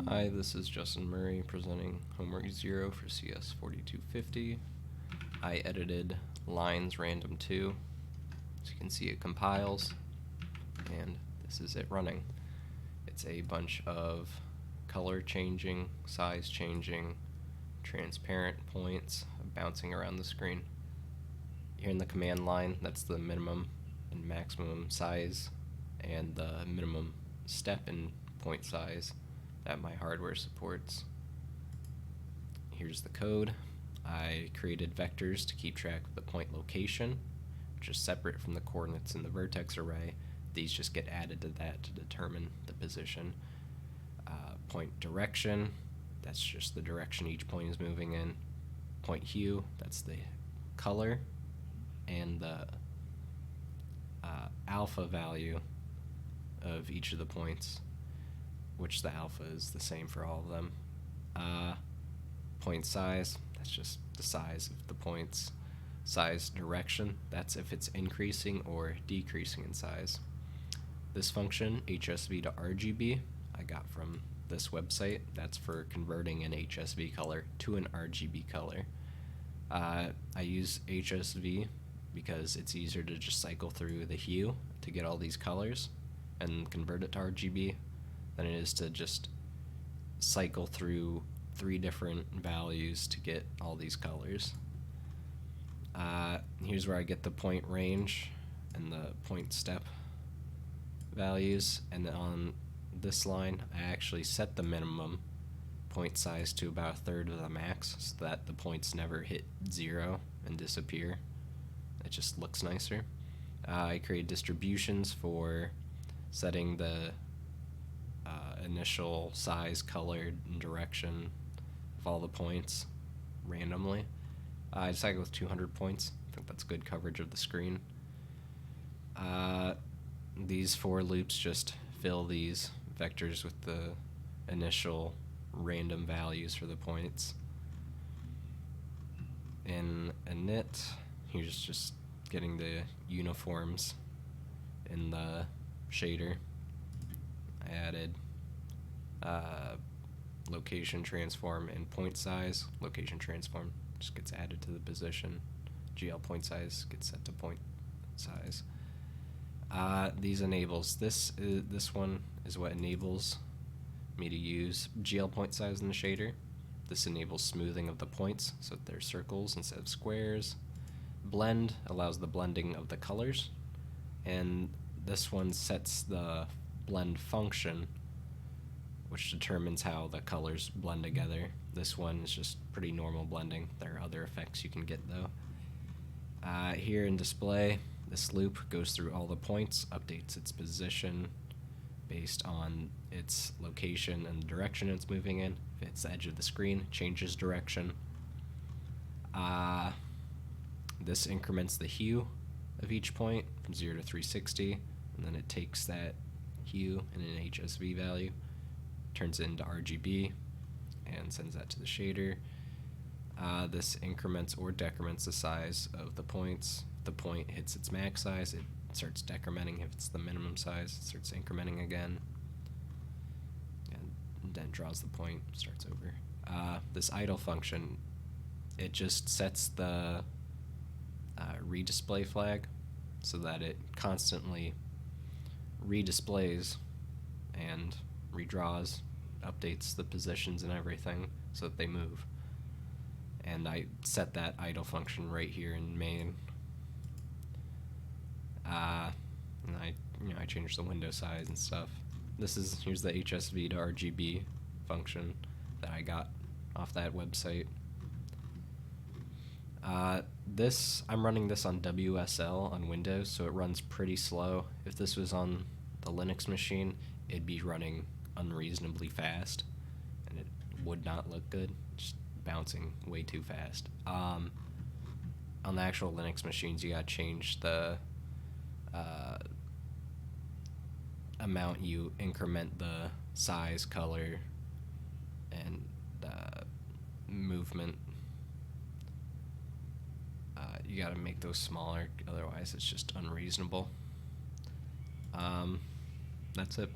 Hi, this is Justin Murray presenting Homework 0 for CS 4250. I edited lines random 2, so you can see it compiles, and this is it running. It's a bunch of color changing, size changing, transparent points bouncing around the screen. Here in the command line, that's the minimum and maximum size and the minimum step and point size that my hardware supports. Here's the code. I created vectors to keep track of the point location, which is separate from the coordinates in the vertex array. These just get added to that to determine the position. Point direction, that's just the direction each point is moving in. Point hue, that's the color, and the alpha value of each of the points, which the alpha is the same for all of them. Point size, that's just the size of the points. Size direction, that's if it's increasing or decreasing in size. This function, HSV to RGB, I got from this website. That's for converting an HSV color to an RGB color. I use HSV because it's easier to just cycle through the hue to get all these colors and convert it to RGB than it is to just cycle through 3 different values to get all these colors. Here's where I get the point range and the point step values, and on this line I actually set the minimum point size to about 1/3 of the max so that the points never hit 0 and disappear. It just looks nicer. I create distributions for setting the initial size, color, and direction of all the points randomly. I decided with 200 points. I think that's good coverage of the screen. These for loops just fill these vectors with the initial random values for the points. In init, here's just getting the uniforms in the shader. I added location transform and point size. Location transform just gets added to the position. GL point size gets set to point size. These enables, this one is what enables me to use GL point size in the shader. This enables smoothing of the points so that they're circles instead of squares. Blend allows the blending of the colors, and this one sets the blend function, which determines how the colors blend together. This one is just pretty normal blending. There are other effects you can get though. Here in display, this loop goes through all the points, updates its position based on its location and the direction it's moving in. If it's the edge of the screen, changes direction. This increments the hue of each point from 0 to 360, and then it takes that hue and an HSV value, turns it into RGB, and sends that to the shader. This increments or decrements the size of the points. If the point hits its max size, it starts decrementing. If it's the minimum size, it starts incrementing again, and then draws the point, starts over. This idle function, it just sets the redisplay flag so that it constantly redisplays and redraws, updates the positions and everything so that they move. And I set that idle function right here in main. And I changed the window size and stuff. Here's the HSV to RGB function that I got off that website. I'm running this on WSL on Windows, so it runs pretty slow. If this was on the Linux machine, it'd be running unreasonably fast, and it would not look good, just bouncing way too fast. On the actual Linux machines, you gotta change the amount you increment the size, color, and movement. You gotta make those smaller, otherwise it's just unreasonable. That's it.